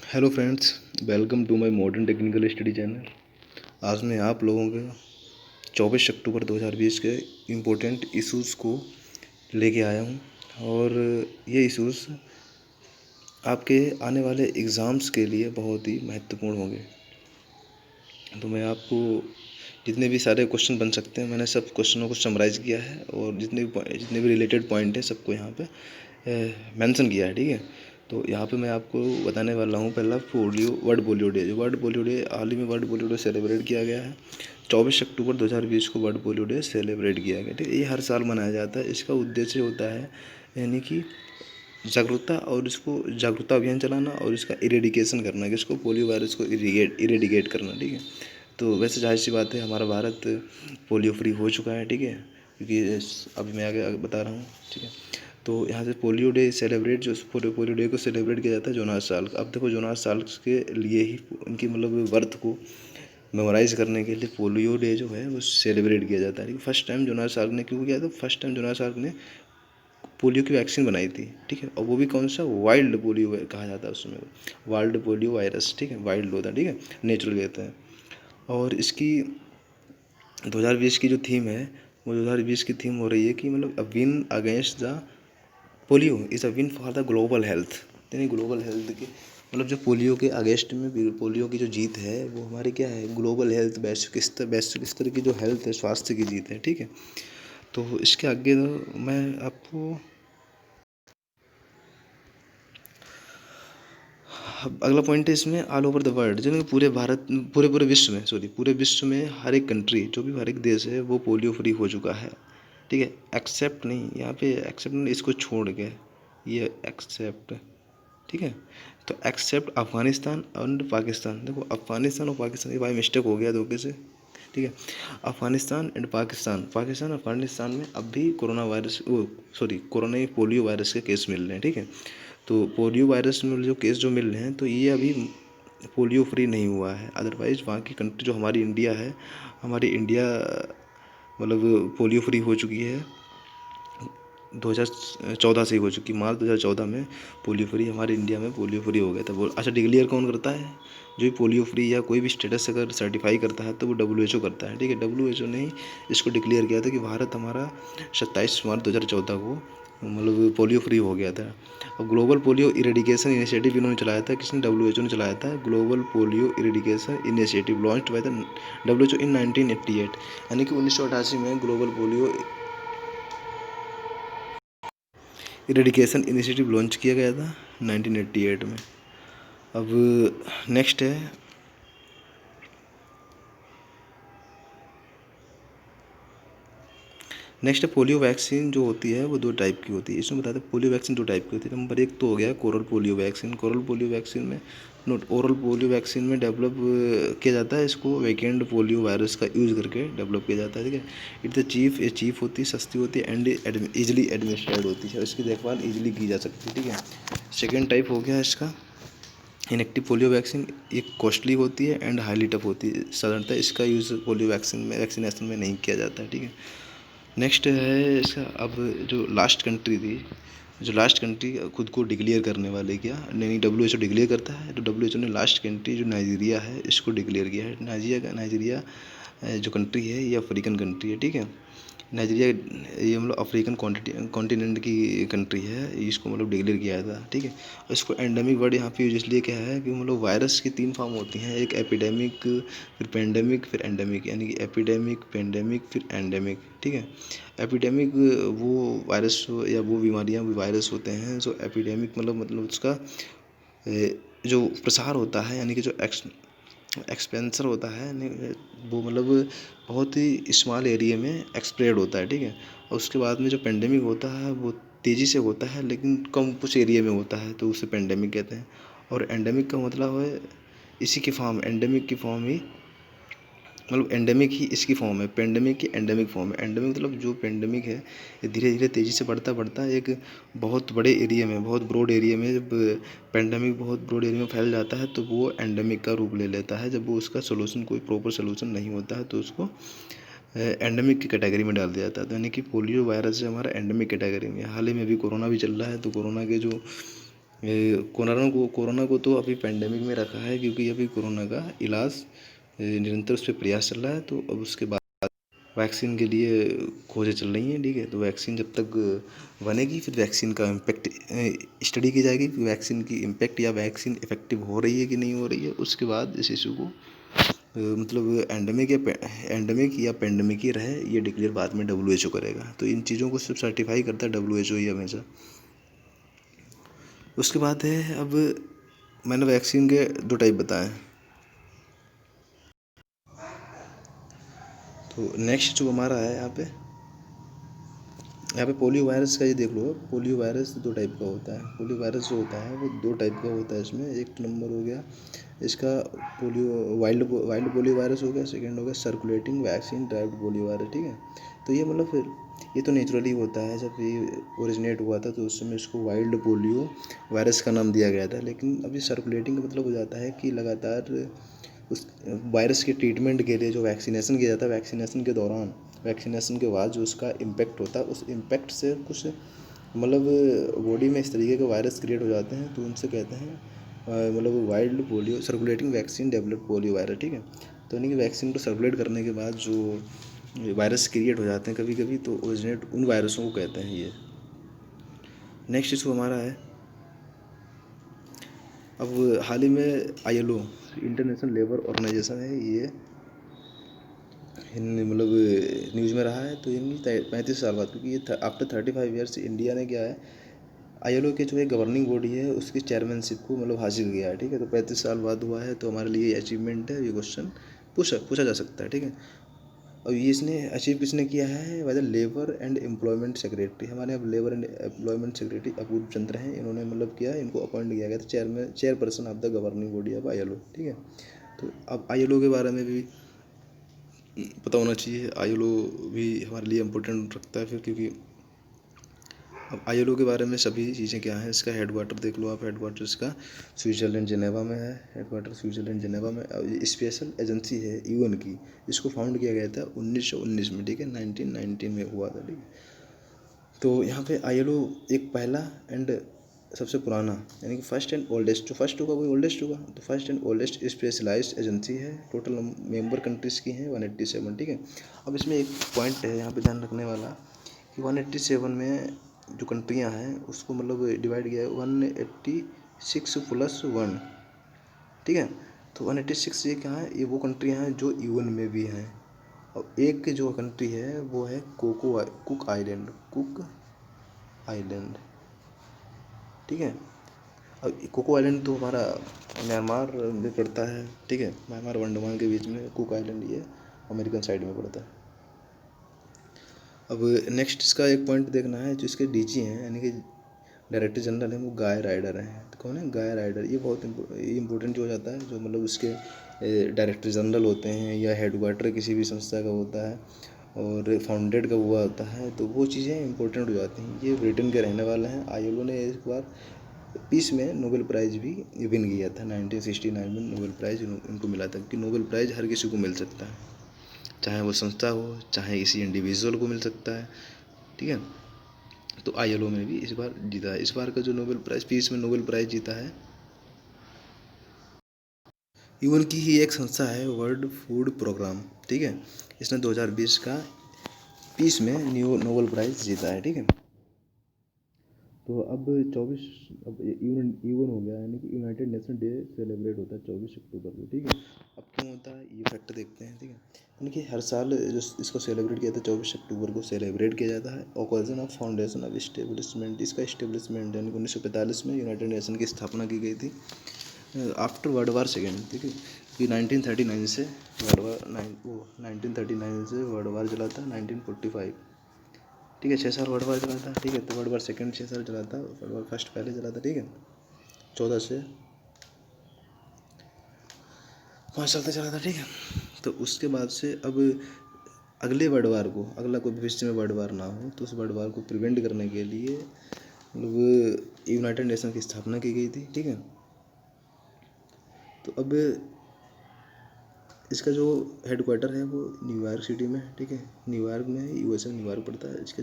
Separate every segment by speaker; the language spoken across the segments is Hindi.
Speaker 1: Hello friends, welcome to my modern technical study channel. आज मैं आप लोगों के 24 अक्टूबर 2020 के इम्पोर्टेंट इश्यूज़ को लेके आया हूँ और ये इश्यूज़ आपके आने वाले एग्ज़ाम्स के लिए बहुत ही महत्वपूर्ण होंगे। तो मैं आपको जितने भी सारे क्वेश्चन बन सकते हैं मैंने सब क्वेश्चनों को समराइज़ किया है और जितने भी रिलेटेड पॉइंट है सबको यहाँ पे मेंशन किया है। ठीक है, तो यहाँ पे मैं आपको बताने वाला हूँ। पहला वर्ल्ड पोलियो डे। जो वर्ल्ड पोलियो डे हाल ही में वर्ल्ड पोलियो डे सेलिब्रेट किया गया है 24 अक्टूबर 2020 को वर्ल्ड पोलियो डे सेलिब्रेट किया गया। ठीक है, ये हर साल मनाया जाता है। इसका उद्देश्य होता है यानी कि जागरूकता और इसको जागरूकता अभियान चलाना और इसका इरेडिकेशन करना, कि इसको पोलियो वायरस को इरेडिकेट करना। ठीक है, तो वैसे जाहिर सी बात है हमारा भारत पोलियो फ्री हो चुका है। ठीक है, क्योंकि अभी मैं आगे बता रहा हूँ। ठीक है, तो यहाँ से पोलियो डे सेलिब्रेट जो पोलियो डे को सेलिब्रेट किया जाता है जोनास साल। अब देखो जोनास साल के लिए ही उनकी मतलब बर्थ को मेमोराइज़ करने के लिए पोलियो डे जो है वो सेलिब्रेट किया जाता है। फर्स्ट टाइम जोनास साल्क ने क्यों किया था? फर्स्ट टाइम जोनास साल्क ने पोलियो की वैक्सीन बनाई थी। ठीक है, और वो भी कौन सा? वाइल्ड पोलियो कहा जाता है उसमें, वाइल्ड पोलियो वायरस। ठीक है, वाइल्ड होता है। ठीक है, नेचुरल कहते हैं। और इसकी 2020 की जो थीम है वो 2020 की थीम हो रही है कि मतलब a win against the polio is a win for the global health. यानी ग्लोबल हेल्थ की मतलब जो पोलियो के अगेंस्ट में पोलियो की जो जीत है वो हमारी क्या है? ग्लोबल हेल्थ, वैश्विक स्तर की जो हेल्थ है, स्वास्थ्य की जीत है। ठीक है, तो इसके आगे तो मैं आपको अब अगला पॉइंट है इसमें ऑल ओवर द वर्ल्ड, जो पूरे भारत पूरे विश्व में पूरे विश्व में हर एक कंट्री, जो भी हर एक देश है वो पोलियो फ्री हो चुका है। ठीक है, एक्सेप्ट नहीं, यहाँ पे एक्सेप्ट नहीं, इसको छोड़ के ये एक्सेप्ट। ठीक है, तो एक्सेप्ट अफ़गानिस्तान एंड पाकिस्तान। देखो अफ़गानिस्तान और पाकिस्तान, ये भाई मिस्टेक हो गया धोखे से। ठीक है, अफ़गानिस्तान एंड पाकिस्तान अफ़गानिस्तान में अब भी corona virus corona polio virus के केस मिल रहे हैं। ठीक है, तो पोलियो वायरस में जो केस जो मिल रहे हैं तो ये अभी पोलियो फ्री नहीं हुआ है। अदरवाइज़ वहाँ की कंट्री जो हमारी इंडिया है, हमारी इंडिया मतलब पोलियो फ्री हो चुकी है 2014 से ही हो चुकी। मार्च 2014 में पोलियो फ्री हमारे इंडिया में पोलियो फ्री हो गया था। वो अच्छा डिक्लेयर कौन करता है? जो भी पोलियो फ्री या कोई भी स्टेटस अगर सर्टिफाई करता है तो वो WHO करता है। ठीक है, WHO ने ही इसको डिक्लेयर किया था कि भारत हमारा 27 मार्च 2014 को मतलब पोलियो फ्री हो गया था। और ग्लोबल पोलियो इरेडिकेशन इनिशिएटिव इन्होंने चलाया था। किसने? WHO ने चलाया था। Global polio eradication initiative launched by the WHO इन 1988, यानी कि 1988 में global polio eradication initiative launch किया गया था 1988 में। अब नेक्स्ट है पोलियो वैक्सीन जो होती है वो दो टाइप की होती है। इसमें बताते हैं पोलियो वैक्सीन दो टाइप की होती है। नंबर एक तो हो गया coral polio vaccine. Coral polio vaccine में ओरल पोलियो वैक्सीन में डेवलप किया जाता है। इसको वीकेंड पोलियो वायरस का यूज़ करके डेवलप किया जाता है। ठीक है, इट्स चीप होती है, सस्ती होती है एंड ईजिली एडमिनिस्ट्रेड होती है। इसकी देखभाल ईजिली की जा सकती है। ठीक है, सेकेंड टाइप हो गया इसका इनएक्टिव पोलियो वैक्सीन। ये कॉस्टली होती है एंड हाईली टफ होती है। साधारणतः इसका यूज़ पोलियो वैक्सीनेशन में नहीं किया जाता है। ठीक है, नेक्स्ट है इसका। अब जो लास्ट कंट्री थी, जो लास्ट कंट्री खुद को डिक्लेयर करने वाले क्या नहीं, WHO डिक्लेयर करता है। तो WHO ने लास्ट कंट्री जो नाइजीरिया है इसको डिक्लेयर किया है। नाइजीरिया जो कंट्री है ये अफ्रीकन कंट्री है। ठीक है, नाइजीरिया ये मतलब अफ्रीकन कॉन्टिनेंट की कंट्री है। इसको मतलब डिक्लेयर किया था। ठीक है, और इसको एंडेमिक वर्ड यहाँ पे यूज इसलिए क्या है कि मतलब वायरस की 3 फॉर्म होती हैं, एक एपिडेमिक, फिर पेंडेमिक, फिर एंडेमिक। यानी कि एपिडेमिक, पेंडेमिक, फिर एंडेमिक। ठीक है, एपिडेमिक वो वायरस या वो बीमारियाँ वो वायरस होते हैं जो एपिडेमिक मतलब उसका जो प्रसार होता है यानी कि जो एक्सपेंसर होता है वो मतलब बहुत ही स्मॉल एरिया में एक्सप्रेड होता है। ठीक है, और उसके बाद में जो पेंडेमिक होता है वो तेज़ी से होता है लेकिन कम कुछ एरिया में होता है, तो उसे पेंडेमिक कहते हैं। और एंडेमिक का मतलब है इसी की फॉर्म, एंडेमिक की फॉर्म ही मतलब एंडेमिक ही इसकी फॉर्म है। पेंडेमिक की एंडेमिक फॉर्म है। एंडेमिक मतलब जो पेंडेमिक है ये धीरे धीरे तेज़ी से बढ़ता एक बहुत बड़े एरिया में, बहुत ब्रॉड एरिया में, जब पेंडेमिक बहुत ब्रॉड एरिया में फैल जाता है तो वो एंडेमिक का रूप ले लेता है। जब वो उसका सोल्यूशन कोई प्रॉपर सोल्यूशन नहीं होता है तो उसको एंडेमिक की कैटेगरी में डाल दिया जाता है। तो यानी कि पोलियो वायरस है हमारा एंडेमिक कैटेगरी में। हाल ही में अभी कोरोना भी चल रहा है, तो कोरोना के जो कोरोना को तो अभी पेंडेमिक में रखा है, क्योंकि अभी कोरोना का इलाज निरंतर उस पर प्रयास चल रहा है। तो अब उसके बाद वैक्सीन के लिए खोजें चल रही हैं, ठीक है। तो वैक्सीन जब तक बनेगी, फिर वैक्सीन का इम्पैक्ट स्टडी की जाएगी कि वैक्सीन की इम्पैक्ट या वैक्सीन इफेक्टिव हो रही है कि नहीं हो रही है। उसके बाद इस इशू को मतलब एंडेमिक या पेंडेमिक ही रहे, ये डिक्लेयर बाद में WHO करेगा। तो इन चीज़ों को सिर्फ सर्टिफाई करता है WHO ही हमेशा। उसके बाद है, अब मैंने वैक्सीन के 2 टाइप बताए। तो नेक्स्ट जो हमारा है यहाँ पे पोलियो वायरस का, ये देख लो। पोलियो वायरस 2 टाइप का होता है। पोलियो वायरस जो होता है वो 2 टाइप का होता है। इसमें एक नंबर हो गया इसका पोलियो वाइल्ड पोलियो वायरस हो गया। सेकेंड हो गया circulating vaccine derived polio virus, ठीक है। तो ये मतलब फिर ये तो नेचुरली होता है। जब ये ओरिजिनेट हुआ था तो उस समय इसको वाइल्ड पोलियो वायरस का नाम दिया गया था। लेकिन अभी सर्कुलेटिंग का मतलब हो जाता है कि लगातार उस वायरस के ट्रीटमेंट के लिए जो वैक्सीनेशन किया जाता है, वैक्सीनेशन के दौरान, वैक्सीनेशन के बाद जो उसका इम्पैक्ट होता है, उस इम्पैक्ट से कुछ मतलब बॉडी में इस तरीके के वायरस क्रिएट हो जाते हैं, तो उनसे कहते हैं मतलब wild polio circulating vaccine developed polio virus, ठीक है। तो यानी कि वैक्सीन को सर्कुलेट करने के बाद जो वायरस क्रिएट हो जाते हैं कभी कभी, तो ओरिजिनेट उन वायरसों को कहते हैं ये। नेक्स्ट इशू हमारा है, अब हाल ही में ILO इंटरनेशनल लेबर ऑर्गेनाइजेशन है, ये मतलब न्यूज़ में रहा है। तो यानी 35 साल बाद, क्योंकि ये आफ्टर 35 ईयर्स इंडिया ने क्या है, ILO के जो एक गवर्निंग बॉडी है उसकी चेयरमैनशिप को मतलब हासिल किया है, ठीक है। तो 35 साल बाद हुआ है, तो हमारे लिए अचीवमेंट है। ये क्वेश्चन पूछा जा सकता है, ठीक है। और ये इसने अचीव किसने किया है, वैसे लेबर एंड एम्प्लॉयमेंट सेक्रेटरी, हमारे अब लेबर एंड एम्प्लॉयमेंट सेक्रेटरी अपूर्व चंद्र हैं। इन्होंने मतलब किया, इनको अपॉइंट किया गया था chairperson of the governing body of ILO, ठीक है। तो अब ILO के बारे में भी पता होना चाहिए। ILO भी हमारे लिए इम्पोर्टेंट रखता है फिर, क्योंकि अब ILO के बारे में सभी चीज़ें क्या हैं। इसका हेडक्वार्टर देख लो आप, हेडक्वार्टर इसका स्विट्ज़रलैंड जिनेवा में है। हेडक्वार्टर स्विट्ज़रलैंड जिनेवा में। स्पेशल एजेंसी है UN की। इसको फाउंड किया गया था 1919 में, ठीक है। 1919 में हुआ था, ठीक है। तो यहाँ पे ILO एक पहला एंड सबसे पुराना, यानी कि फर्स्ट एंड ओल्डेस्ट, जो फर्स्ट होगा वही ओल्डेस्ट होगा। तो first and oldest specialised agency है। टोटल मेंबर कंट्रीज़ की हैं 187, ठीक है। अब इसमें एक पॉइंट है यहाँ पे ध्यान रखने वाला कि 187 में जो कंट्रियाँ हैं उसको मतलब डिवाइड किया है 186+1, ठीक है। तो 186 ये क्या है, ये वो कंट्रियाँ हैं जो UN में भी हैं। और एक जो कंट्री है वो है कुक आइलैंड, ठीक है। अब कोको आइलैंड तो हमारा म्यांमार में पड़ता है, ठीक है। म्यांमार और अंडमान के बीच में कुक आइलैंड ये अमेरिकन साइड में पड़ता है। अब नेक्स्ट इसका एक पॉइंट देखना है, जो इसके DG हैं यानी कि डायरेक्टर जनरल हैं, वो गाय राइडर हैं। तो कौन है, गाय राइडर। ये बहुत इम्पोर्टेंट हो जाता है, जो मतलब उसके डायरेक्टर जनरल होते हैं या हेडक्वार्टर किसी भी संस्था का होता है और फाउंडेड कब हुआ होता है, तो वो चीज़ें इंपॉर्टेंट हो जाती हैं। ये ब्रिटेन के रहने वाले हैं। ILO ने एक बार पीस में नोबेल प्राइज़ भी विन किया था। 1969 में नोबेल प्राइज़ इनको मिला था, कि नोबेल प्राइज़ हर किसी को मिल सकता है, चाहे वो संस्था हो चाहे किसी इंडिविजुअल को मिल सकता है, ठीक है। तो ILO में भी इस बार जीता है। इस बार का जो नोबेल प्राइज़, पीस में नोबेल प्राइज़ जीता है, UN की ही एक संस्था है, वर्ल्ड फूड प्रोग्राम, ठीक है। इसने 2020 का पीस में नोबेल प्राइज़ जीता है, ठीक है। तो अब 24, अब यूएन हो गया, यानी कि यूनाइटेड नेशन डे सेलिब्रेट होता है 24 अक्टूबर को, ठीक है। अब क्यों होता है ये फैक्ट देखते हैं, ठीक है। यानी कि हर साल जो इसको सेलिब्रेट किया था 24 अक्टूबर को सेलिब्रेट किया जाता है। Occasion of foundation of establishment, इसका इस्टेब्लिशमेंट यानी 1945 में यूनाइटेड नेशन की स्थापना की गई थी आफ्टर वर्ल्ड वार सेकेंड, ठीक है। कि 1939 से वर्ल्ड वार चला था 1945, ठीक है। 6 साल वर्ल्ड वार चला था, ठीक है। तो वर्ल्ड वार सेकेंड 6 साल चला था, वर्ल्ड वार फर्स्ट पहले चला था, ठीक है। 14 से 5 साल तक चला था, ठीक है। तो उसके बाद से अब अगले वर्ल्ड वार को, अगला कोई भविष्य में वर्ल्ड वार ना हो, तो उस वर्ल्ड वार को प्रिवेंट करने के लिए मतलब यूनाइटेड नेशन की स्थापना की गई थी, ठीक है। तो अब इसका जो हेडक्वार्टर है वो न्यूयॉर्क सिटी में है, ठीक है। न्यूयॉर्क में है, USA न्यूयॉर्क पड़ता है। इसके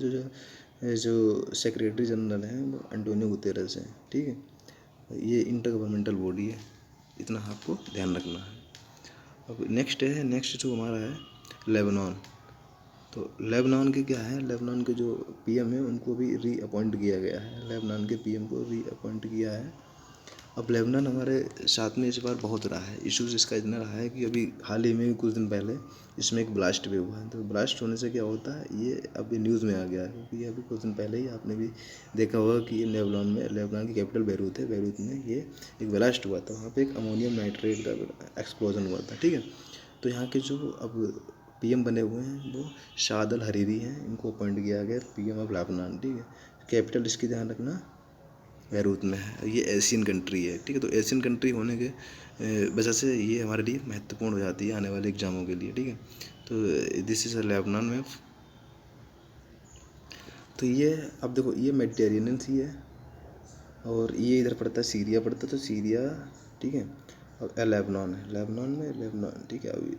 Speaker 1: जो सेक्रेटरी जनरल हैं वो एंटोनियो गुतेरेस हैं, ठीक है। ये इंटर गवर्नमेंटल बॉडी है, इतना आपको ध्यान रखना है। अब नेक्स्ट जो हमारा है लेबनान। तो लेबनान के क्या है, लेबनान के जो पीएम है उनको भी री अपॉइंट किया गया है, लेबनान के पीएम को री अपॉइंट किया है। अब लेबनान हमारे साथ में इस बार बहुत रहा है, इश्यूज इसका इतना रहा है कि अभी हाल ही में कुछ दिन पहले इसमें एक ब्लास्ट भी हुआ है। तो ब्लास्ट होने से क्या होता है, ये अभी न्यूज़ में आ गया है, क्योंकि अभी कुछ दिन पहले ही आपने भी देखा होगा कि लेबनान की कैपिटल बैरूत है, बैरूत में ये एक ब्लास्ट हुआ था, वहाँ पे एक अमोनियम नाइट्रेट का एक्सप्लोजन हुआ था, ठीक है। तो यहाँ के जो अब पीएम बने हुए हैं वो शाद अल हरीरी हैं, इनको अपॉइंट किया गया पीएम ऑफ लेबनान, ठीक है। कैपिटल इसकी ध्यान रखना बैरूत में है, ये एशियन कंट्री है, ठीक है। तो एशियन कंट्री होने के वजह से ये हमारे लिए महत्वपूर्ण हो जाती है आने वाले एग्जामों के लिए, ठीक है। तो दिस इज़ लेबनान में। तो ये अब देखो ये मेडिटेरेनियन सी है, और ये इधर पड़ता है सीरिया पड़ता है, तो सीरिया, ठीक है। अब लेबनान है, लेबनान, ठीक है। अभी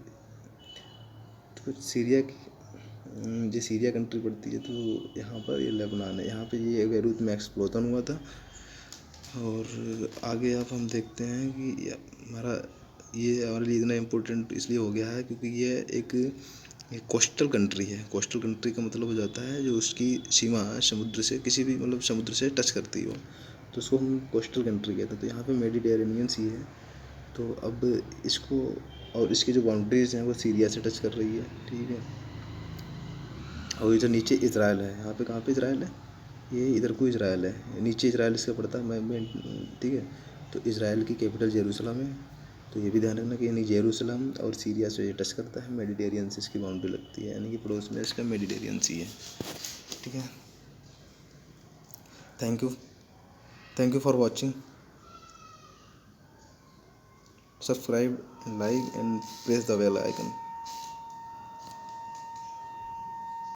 Speaker 1: तो सीरिया की जो सीरिया कंट्री पड़ती है, तो यहाँ पर ये लेबनान है, यहाँ पे ये बैरूत में एक्सप्लोजन हुआ था। और आगे आप हम देखते हैं कि ये हमारे लिए इतना इम्पोर्टेंट इसलिए हो गया है क्योंकि ये एक कोस्टल कंट्री है। कोस्टल कंट्री का मतलब हो जाता है जो उसकी सीमा समुद्र से किसी भी मतलब समुद्र से टच करती हो, तो उसको हम कोस्टल कंट्री कहते हैं। तो यहाँ पे मेडिटेरेनियन सी है, तो अब इसको, और इसकी जो बाउंड्रीज हैं वो सीरिया से टच कर रही है, ठीक है। और ये जो नीचे इज़राइल है, यहाँ पे कहाँ पे इज़राइल है, ये इधर को इज़राइल है, नीचे इज़राइल इसका पड़ता है मैं, ठीक है। तो इज़राइल की कैपिटल जेरूसलम है, तो ये भी ध्यान रखना कि यानी जेरूसलम और सीरिया से ये टच करता है, मेडिटेरियन से इसकी बाउंड्री लगती है, यानी कि पड़ोस में इसका मेडिटेरियन सी है, ठीक है। Thank you for watching. Subscribe, like and press the bell icon.